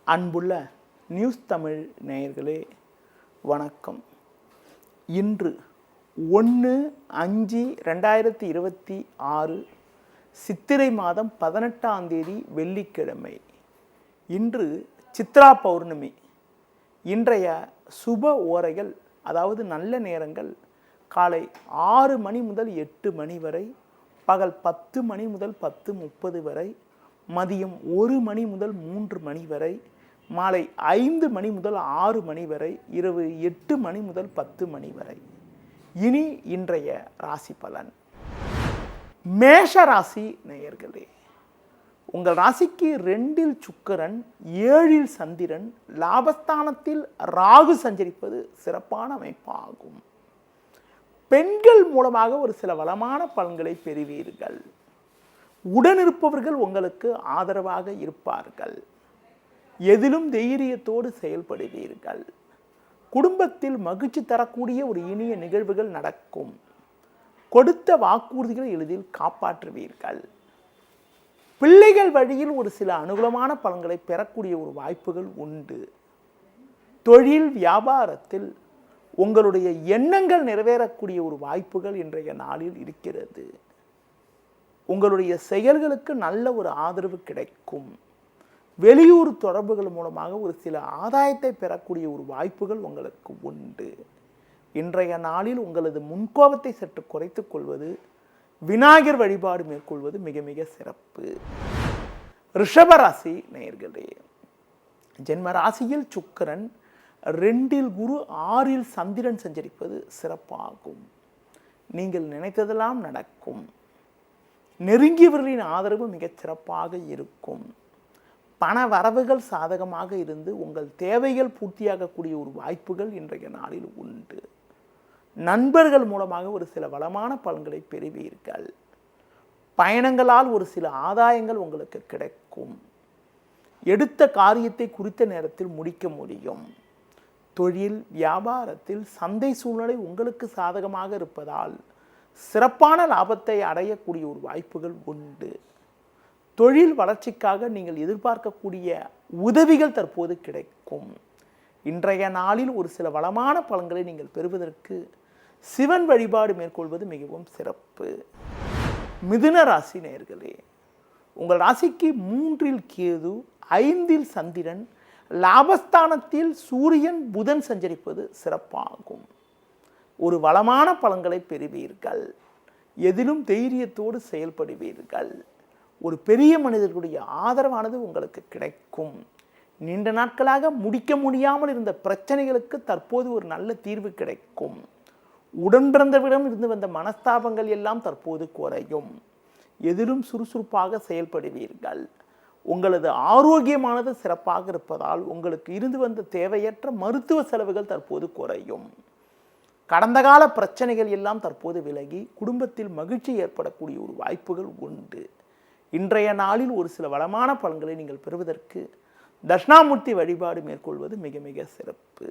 அன்புள்ள நியூஸ் தமிழ் நேயர்களே வணக்கம். இன்று 1/5/2026 சித்திரை மாதம் 18ஆம் தேதி வெள்ளிக்கிழமை. இன்று சித்ரா பௌர்ணமி. இன்றைய சுப ஓரைகள், அதாவது நல்ல நேரங்கள் காலை 6 மணி முதல் 8 மணி வரை, பகல் 10 மணி முதல் 10:30 வரை, மதியம் 1 மணி முதல் 3 மணி வரை, மாலை 5 மணி முதல் 6 மணி வரை, இரவு 8 மணி முதல் 10 மணி வரை. இனி இன்றைய ராசி பலன். மேஷ ராசி நேயர்களே, உங்கள் ராசிக்கு 2இல் சுக்கிரன், 7இல் சந்திரன், லாபஸ்தானத்தில் ராகு சஞ்சரிப்பது சிறப்பான அமைப்பாகும். பெண்கள் மூலமாக ஒரு சில வளமான பலன்களை பெறுவீர்கள். உடனிருப்பவர்கள் உங்களுக்கு ஆதரவாக இருப்பார்கள். எதிலும் தைரியத்தோடு செயல்படுவீர்கள். குடும்பத்தில் மகிழ்ச்சி தரக்கூடிய ஒரு இனிய நிகழ்வுகள் நடக்கும். கொடுத்த வாக்குறுதிகளை எளிதில் காப்பாற்றுவீர்கள். பிள்ளைகள் வழியில் ஒரு சில அனுகூலமான பலன்களை பெறக்கூடிய ஒரு வாய்ப்புகள் உண்டு. தொழில் வியாபாரத்தில் உங்களுடைய எண்ணங்கள் நிறைவேறக்கூடிய ஒரு வாய்ப்புகள் இன்றைய நாளில் இருக்கிறது. உங்களுடைய செயல்களுக்கு நல்ல ஒரு ஆதரவு கிடைக்கும். வெளியூர் தொடர்புகள் மூலமாக ஒரு சில ஆதாயத்தை பெறக்கூடிய ஒரு வாய்ப்புகள் உங்களுக்கு உண்டு. இன்றைய நாளில் உங்களது முன்கோபத்தை சற்று குறைத்துக் கொள்வது, விநாயகர் வழிபாடு மேற்கொள்வது மிக மிக சிறப்பு. ரிஷபராசி நேயர்களே, ஜென்ம ராசியில் சுக்கிரன், 2இல் குரு, 6இல் சந்திரன் சஞ்சரிப்பது சிறப்பாகும். நீங்கள் நினைத்ததெல்லாம் நடக்கும். நெருங்கியவர்களின் ஆதரவு மிகச் சிறப்பாக இருக்கும். பண வரவுகள் சாதகமாக இருந்து உங்கள் தேவைகள் பூர்த்தியாகக்கூடிய ஒரு வாய்ப்புகள் இன்றைய நாளில் உண்டு. நண்பர்கள் மூலமாக ஒரு சில வளமான பலன்களை பெறுவீர்கள். பயணங்களால் ஒரு சில ஆதாயங்கள் உங்களுக்கு கிடைக்கும். எடுத்த காரியத்தை குறித்த நேரத்தில் முடிக்க முடியும். தொழில் வியாபாரத்தில் சந்தை சூழ்நிலை உங்களுக்கு சாதகமாக இருப்பதால் சிறப்பான லாபத்தை அடையக்கூடிய ஒரு வாய்ப்புகள் உண்டு. தொழில் வளர்ச்சிக்காக நீங்கள் எதிர்பார்க்கக்கூடிய உதவிகள் தற்போது கிடைக்கும். இன்றைய நாளில் ஒரு சில வளமான பலன்களை நீங்கள் பெறுவதற்கு சிவன் வழிபாடு மேற்கொள்வது மிகவும் சிறப்பு. மிதுன ராசி நேயர்களே, உங்கள் ராசிக்கு 3இல் கேது, 5இல் சந்திரன், லாபஸ்தானத்தில் சூரியன், புதன் சஞ்சரிப்பது சிறப்பாகும். ஒரு வளமான பலன்களை பெறுவீர்கள். எதிலும் தைரியத்தோடு செயல்படுவீர்கள். ஒரு பெரிய மனிதர்களுடைய ஆதரவானது உங்களுக்கு கிடைக்கும். நீண்ட நாட்களாக முடிக்க முடியாமல் இருந்த பிரச்சனைகளுக்கு தற்போது ஒரு நல்ல தீர்வு கிடைக்கும். உடன் பிறந்தவிடம் இருந்து வந்த மனஸ்தாபங்கள் எல்லாம் தற்போது குறையும். எதிலும் சுறுசுறுப்பாக செயல்படுவீர்கள். உங்களது ஆரோக்கியமானது சிறப்பாக இருப்பதால் உங்களுக்கு இருந்து வந்த தேவையற்ற மருத்துவ செலவுகள் தற்போது குறையும். கடந்த கால பிரச்சனைகள் எல்லாம் தற்போது விலகி குடும்பத்தில் மகிழ்ச்சி ஏற்படக்கூடிய ஒரு வாய்ப்புகள் உண்டு. இன்றைய நாளில் ஒரு சில வளமான பலன்களை நீங்கள் பெறுவதற்கு தட்சிணாமூர்த்தி வழிபாடு மேற்கொள்வது மிக மிக சிறப்பு.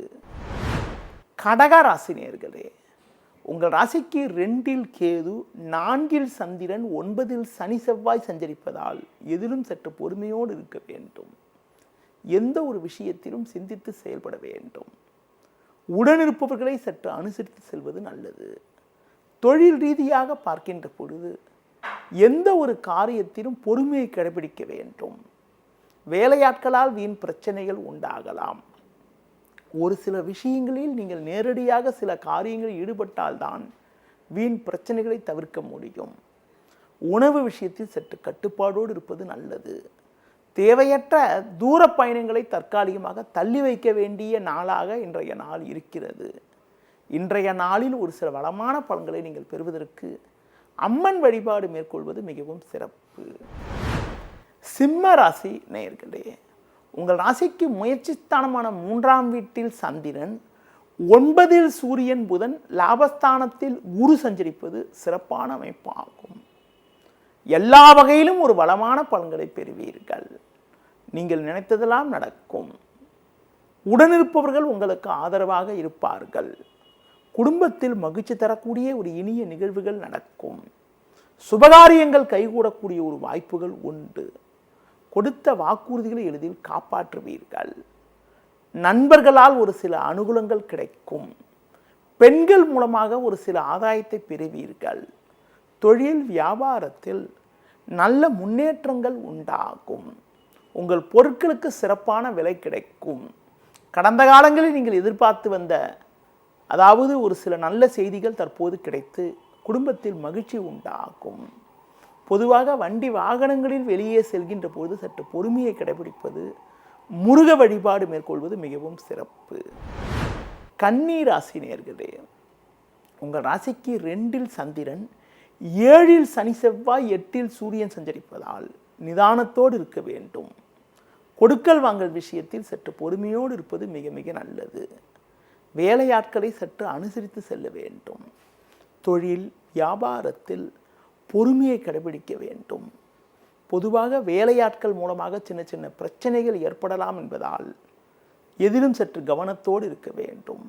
கடக ராசி நேயர்களே, உங்கள் ராசிக்கு 2இல் கேது, 4இல் சந்திரன், 9இல் சனி செவ்வாய் சஞ்சரிப்பதால் எதிலும் சற்று பொறுமையோடு இருக்க வேண்டும். எந்த ஒரு விஷயத்திலும் சிந்தித்து செயல்பட வேண்டும். உடனிருப்பவர்களை சற்று அனுசரித்து செல்வது நல்லது. தொழில் ரீதியாக பார்க்கின்ற பொழுது எந்த ஒரு காரியத்திலும் பொறுமையை கடைபிடிக்க வேண்டும். வேலையாட்களால் வீண் பிரச்சனைகள் உண்டாகலாம். ஒரு சில விஷயங்களில் நீங்கள் நேரடியாக சில காரியங்களில் ஈடுபட்டால்தான் வீண் பிரச்சனைகளை தவிர்க்க முடியும். உணவு விஷயத்தில் சற்று கட்டுப்பாடோடு இருப்பது நல்லது. தேவையற்ற தூர பயணங்களை தற்காலிகமாக தள்ளி வைக்க வேண்டிய நாளாக இன்றைய நாள் இருக்கிறது. இன்றைய நாளில் ஒரு சில வளமான பலன்களை நீங்கள் பெறுவதற்கு அம்மன் வழிபாடு மேற்கொள்வது மிகவும் சிறப்பு. சிம்ம ராசி நேயர்களே, உங்கள் ராசிக்கு முயற்சி ஸ்தானமான 3ஆம் வீட்டில் சந்திரன், 9இல் சூரியன், புதன், லாபஸ்தானத்தில் குரு சஞ்சரிப்பது சிறப்பான அமைப்பாகும். எல்லா வகையிலும் ஒரு வளமான பலன்களை பெறுவீர்கள். நீங்கள் நினைத்ததெல்லாம் நடக்கும். உடனிருப்பவர்கள் உங்களுக்கு ஆதரவாக இருப்பார்கள். குடும்பத்தில் மகிழ்ச்சி தரக்கூடிய ஒரு இனிய நிகழ்வுகள் நடக்கும். சுபகாரியங்கள் கைகூடக்கூடிய ஒரு வாய்ப்புகள் உண்டு. கொடுத்த வாக்குறுதிகளை எளிதில் காப்பாற்றுவீர்கள். நண்பர்களால் ஒரு சில அனுகூலங்கள் கிடைக்கும். பெண்கள் மூலமாக ஒரு சில ஆதாயத்தை பெறுவீர்கள். தொழில் வியாபாரத்தில் நல்ல முன்னேற்றங்கள் உண்டாகும். உங்கள் பொருட்களுக்கு சிறப்பான விலை கிடைக்கும். கடந்த காலங்களில் நீங்கள் எதிர்பார்த்து வந்த அதாவது ஒரு சில நல்ல செய்திகள் தற்போது கிடைத்து குடும்பத்தில் மகிழ்ச்சி உண்டாகும். பொதுவாக வண்டி வாகனங்களில் வெளியே செல்கின்ற போது சற்று பொறுமையை கடைபிடிப்பது, முருக வழிபாடு மேற்கொள்வது மிகவும் சிறப்பு. கன்னி ராசி நேயர்களே, உங்கள் ராசிக்கு 2இல் சந்திரன், 7இல் சனி செவ்வாய், 8இல் சூரியன் சஞ்சரிப்பதால் நிதானத்தோடு இருக்க வேண்டும். கொடுக்கல் வாங்கல் விஷயத்தில் சற்று பொறுமையோடு இருப்பது மிக மிக நல்லது. வேலையாட்களை சற்று அனுசரித்து செல்ல வேண்டும். தொழில் வியாபாரத்தில் பொறுமையை கடைபிடிக்க வேண்டும். பொதுவாக வேலையாட்கள் மூலமாக சின்ன சின்ன பிரச்சனைகள் ஏற்படலாம் என்பதால் எதிலும் சற்று கவனத்தோடு இருக்க வேண்டும்.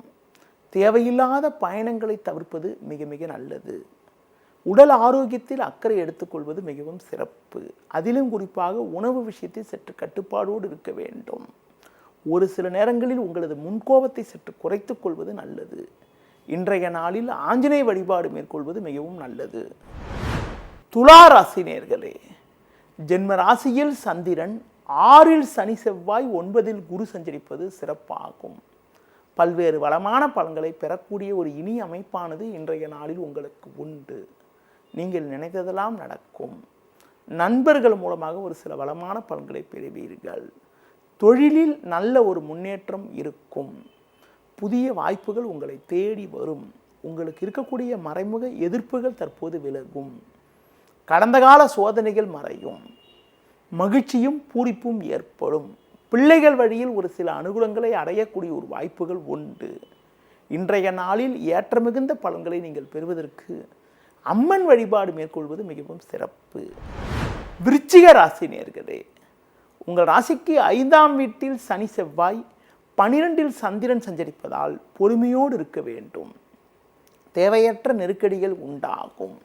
தேவையில்லாத பயணங்களை தவிர்ப்பது மிக மிக நல்லது. உடல் ஆரோக்கியத்தில் அக்கறை எடுத்துக்கொள்வது மிகவும் சிறப்பு. அதிலும் குறிப்பாக உணவு விஷயத்தில் சற்று கட்டுப்பாடோடு இருக்க வேண்டும். ஒரு சில நேரங்களில் உங்களது முன்கோபத்தை சற்று குறைத்துக் கொள்வது நல்லது. இன்றைய நாளில் ஆஞ்சநேய வழிபாடு மேற்கொள்வது மிகவும் நல்லது. துலா ராசி நேயர்களே, ஜென்ம ராசியில் சந்திரன், 6இல் சனி செவ்வாய், 9இல் குரு சஞ்சரிப்பது சிறப்பாகும். பல்வேறு வளமான பலன்களை பெறக்கூடிய ஒரு இனிய அமைப்பானது இன்றைய நாளில் உங்களுக்கு உண்டு. நீங்கள் நினைத்ததெல்லாம் நடக்கும். நண்பர்கள் மூலமாக ஒரு சில வளமான பலன்களை பெறுவீர்கள். தொழிலில் நல்ல ஒரு முன்னேற்றம் இருக்கும். புதிய வாய்ப்புகள் உங்களை தேடி வரும். உங்களுக்கு இருக்கக்கூடிய மறைமுக எதிர்ப்புகள் தற்போது விலகும். கடந்த கால சோதனைகள் மறையும். மகிழ்ச்சியும் பூரிப்பும் ஏற்படும். பிள்ளைகள் வழியில் ஒரு சில அனுகூலங்களை அடையக்கூடிய ஒரு வாய்ப்புகள் உண்டு. இன்றைய நாளில் ஏற்ற மிகுந்த பலன்களை நீங்கள் பெறுவதற்கு அம்மன் வழிபாடு மேற்கொள்வது மிகவும் சிறப்பு. விருச்சிக ராசி நேயர்களே, உங்கள் ராசிக்கு 5ஆம் வீட்டில் சனி செவ்வாய், 12இல் சந்திரன் சஞ்சரிப்பதால் பொறுமையோடு இருக்க வேண்டும். தேவையற்ற நெருக்கடிகள் உண்டாகும்.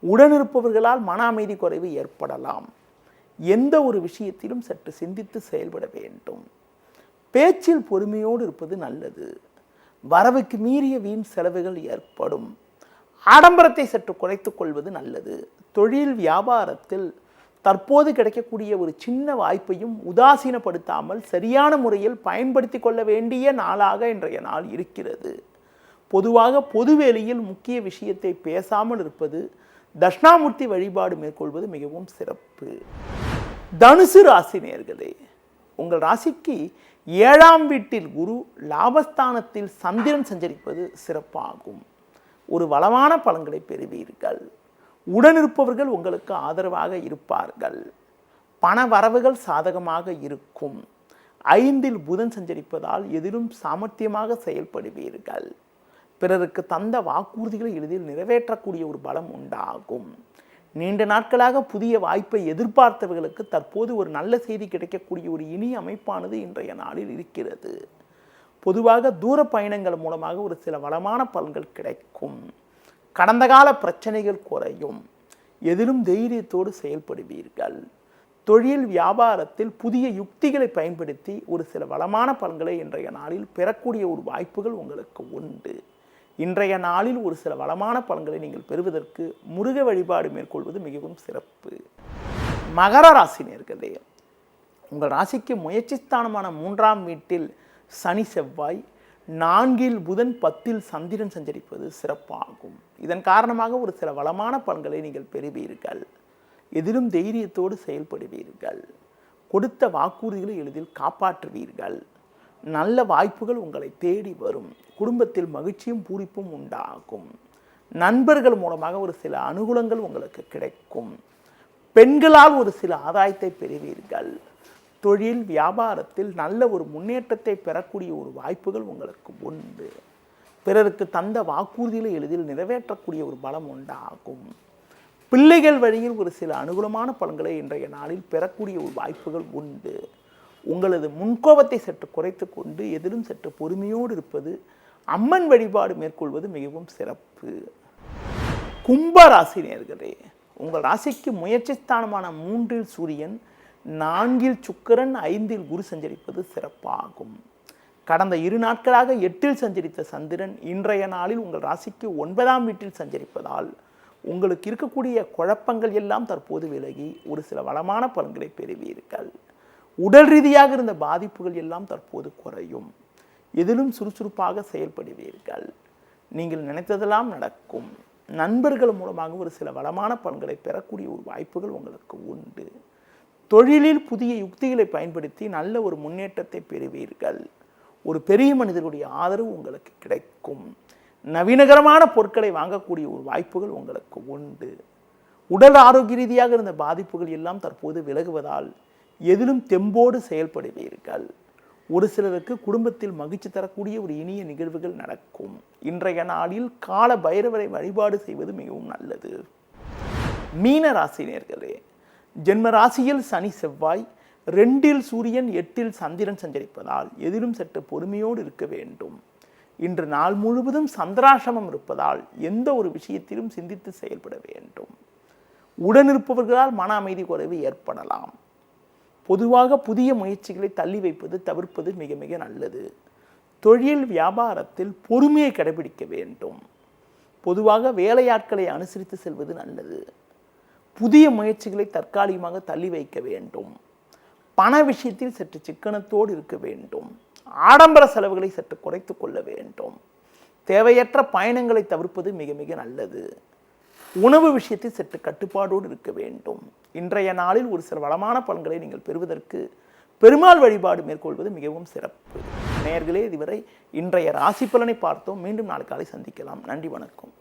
உடனிருப்பவர்களால் மன அமைதி குறைவு ஏற்படலாம். எந்த ஒரு விஷயத்திலும் சற்று சிந்தித்து செயல்பட வேண்டும். பேச்சில் பொறுமையோடு இருப்பது நல்லது. வரவுக்கு மீறிய வீண் செலவுகள் ஏற்படும். ஆடம்பரத்தை சற்று குறைத்துக் கொள்வது நல்லது. தொழில் வியாபாரத்தில் தற்போது கிடைக்கக்கூடிய ஒரு சின்ன வாய்ப்பையும் உதாசீனப்படுத்தாமல் சரியான முறையில் பயன்படுத்தி கொள்ள வேண்டிய நாளாக இன்றைய நாள் இருக்கிறது. பொதுவாக பொதுவெளியில் முக்கிய விஷயத்தை பேசாமல் இருப்பது, தட்சிணாமூர்த்தி வழிபாடு மேற்கொள்வது மிகவும் சிறப்பு. தனுசு ராசி நேயர்களே, உங்கள் ராசிக்கு 7ஆம் வீட்டில் குரு, லாபஸ்தானத்தில் சந்திரன் சஞ்சரிப்பது சிறப்பாகும். ஒரு வளமான பலன்களை பெறுவீர்கள். உடனிருப்பவர்கள் உங்களுக்கு ஆதரவாக இருப்பார்கள். பண வரவுகள் சாதகமாக இருக்கும். 5இல் புதன் சஞ்சரிப்பதால் எதிலும் சாமர்த்தியமாக செயல்படுவீர்கள். பிறருக்கு தந்த வாக்குறுதிகளை எளிதில் நிறைவேற்றக்கூடிய ஒரு பலம் உண்டாகும். நீண்ட நாட்களாக புதிய வாய்ப்பை எதிர்பார்த்தவர்களுக்கு தற்போது ஒரு நல்ல செய்தி கிடைக்கக்கூடிய ஒரு இனிய அமைப்பானது இன்றைய நாளில் இருக்கிறது. பொதுவாக தூர பயணங்கள் மூலமாக ஒரு சில வளமான பலன்கள் கிடைக்கும். கடந்த கால பிரச்சனைகள் குறையும். எதிலும் தைரியத்தோடு செயல்படுவீர்கள். தொழில் வியாபாரத்தில் புதிய யுக்திகளை பயன்படுத்தி ஒரு சில வளமான பலன்களை இன்றைய நாளில் பெறக்கூடிய ஒரு வாய்ப்புகள் உங்களுக்கு உண்டு. இன்றைய நாளில் ஒரு சில வளமான பலன்களை நீங்கள் பெறுவதற்கு முருக வழிபாடு மேற்கொள்வது மிகவும் சிறப்பு. மகர ராசி நேயர்களே, உங்கள் ராசிக்கு முயற்சி ஸ்தானமான 3ஆம் வீட்டில் சனி செவ்வாய், 4இல் புதன், 10இல் சந்திரன் சஞ்சரிப்பது சிறப்பாகும். இதன் காரணமாக ஒரு சில வளமான பலன்களை நீங்கள் பெறுவீர்கள். எதிலும் தைரியத்தோடு செயல்படுவீர்கள். கொடுத்த வாக்குறுதிகளை எளிதில் காப்பாற்றுவீர்கள். நல்ல வாய்ப்புகள் உங்களை தேடி வரும். குடும்பத்தில் மகிழ்ச்சியும் பூரிப்பும் உண்டாகும். நண்பர்கள் மூலமாக ஒரு சில அனுகூலங்கள் உங்களுக்கு கிடைக்கும். பெண்களால் ஒரு சில ஆதாயத்தை பெறுவீர்கள். தொழில் வியாபாரத்தில் நல்ல ஒரு முன்னேற்றத்தை பெறக்கூடிய ஒரு வாய்ப்புகள் உங்களுக்கு உண்டு. பிறருக்கு தந்த வாக்குறுதிகளை எளிதில் நிறைவேற்றக்கூடிய ஒரு பலம் உண்டாகும். பிள்ளைகள் வழியில் ஒரு சில அனுகூலமான பலன்களை இன்றைய நாளில் பெறக்கூடிய ஒரு வாய்ப்புகள் உண்டு. உங்களது முன்கோபத்தை சற்று குறைத்து கொண்டு எதிலும் சற்று பொறுமையோடு இருப்பது, அம்மன் வழிபாடு மேற்கொள்வது மிகவும் சிறப்பு. கும்ப ராசி நேயர்களே, உங்கள் ராசிக்கு முயற்சி ஸ்தானமான 3இல் சூரியன், 4இல் சுக்கிரன் 5இல் குரு சஞ்சரிப்பது சிறப்பாகும். கடந்த 2 நாட்களாக 8இல் சஞ்சரித்த சந்திரன் இன்றைய நாளில் உங்கள் ராசிக்கு 9ஆம் வீட்டில் சஞ்சரிப்பதால் உங்களுக்கு இருக்கக்கூடிய குழப்பங்கள் எல்லாம் தற்போது விலகி ஒரு சில வளமான பலன்களை பெறுவீர்கள். உடல் ரீதியாக இருந்த பாதிப்புகள் எல்லாம் தற்போது குறையும். எதிலும் சுறுசுறுப்பாக செயல்படுவீர்கள். நீங்கள் நினைத்ததெல்லாம் நடக்கும். நண்பர்கள் மூலமாக ஒரு சில வளமான பலன்களை பெறக்கூடிய ஒரு வாய்ப்புகள் உங்களுக்கு உண்டு. தொழிலில் புதிய யுக்திகளை பயன்படுத்தி நல்ல ஒரு முன்னேற்றத்தை பெறுவீர்கள். ஒரு பெரிய மனிதருடைய ஆதரவு உங்களுக்கு கிடைக்கும். நவீனகரமான பொருட்களை வாங்கக்கூடிய ஒரு வாய்ப்புகள் உங்களுக்கு உண்டு. உடல் ஆரோக்கிய ரீதியாக இருந்த பாதிப்புகள் எல்லாம் தற்போது விலகுவதால் எதிலும் தெம்போடு செயல்படுவீர்கள். ஒரு சிலருக்கு குடும்பத்தில் மகிழ்ச்சி தரக்கூடிய ஒரு இனிய நிகழ்வுகள் நடக்கும். இன்றைய நாளில் கால பைரவரை வழிபாடு செய்வது மிகவும் நல்லது. மீன ராசினியர்களே, ஜென்ம ராசியில் சனி செவ்வாய், 2இல் சூரியன் 8இல் சந்திரன் சஞ்சரிப்பதால் எதிலும் சற்று பொறுமையோடு இருக்க வேண்டும். இன்று நாள் முழுவதும் சந்திராசிரமம் இருப்பதால் எந்த ஒரு விஷயத்திலும் சிந்தித்து செயல்பட வேண்டும். உடனிருப்பவர்களால் மன அமைதி குறைவு ஏற்படலாம். பொதுவாக புதிய முயற்சிகளை தள்ளி வைப்பது தவிர்ப்பது மிக மிக நல்லது. தொழில் வியாபாரத்தில் பொறுமையை கடைபிடிக்க வேண்டும். பொதுவாக வேலையாட்களை அனுசரித்து செல்வது நல்லது. புதிய முயற்சிகளை தற்காலிகமாக தள்ளி வைக்க வேண்டும். பண விஷயத்தில் சற்று சிக்கனத்தோடு இருக்க வேண்டும். ஆடம்பர செலவுகளை சற்று குறைத்து கொள்ள வேண்டும். தேவையற்ற பயணங்களை தவிர்ப்பது மிக மிக நல்லது. உணவு விஷயத்தில் சற்று கட்டுப்பாடோடு இருக்க வேண்டும். இன்றைய நாளில் ஒரு சில வளமான பலன்களை நீங்கள் பெறுவதற்கு பெருமாள் வழிபாடு மேற்கொள்வது மிகவும் சிறப்பு. நேயர்களே, இதுவரை இன்றைய ராசி பலனை பார்த்தோம். மீண்டும் நாளை காலை சந்திக்கலாம். நன்றி, வணக்கம்.